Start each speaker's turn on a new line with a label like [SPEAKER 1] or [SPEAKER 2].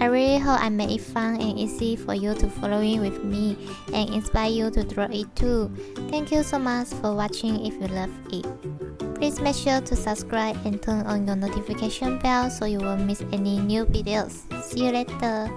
[SPEAKER 1] I really hope I made it fun and easy for you to following with me and inspire you to draw it too. Thank you so much for watching if you love it. Please make sure to subscribe and turn on your notification bell so you won't miss any new videos. See you later.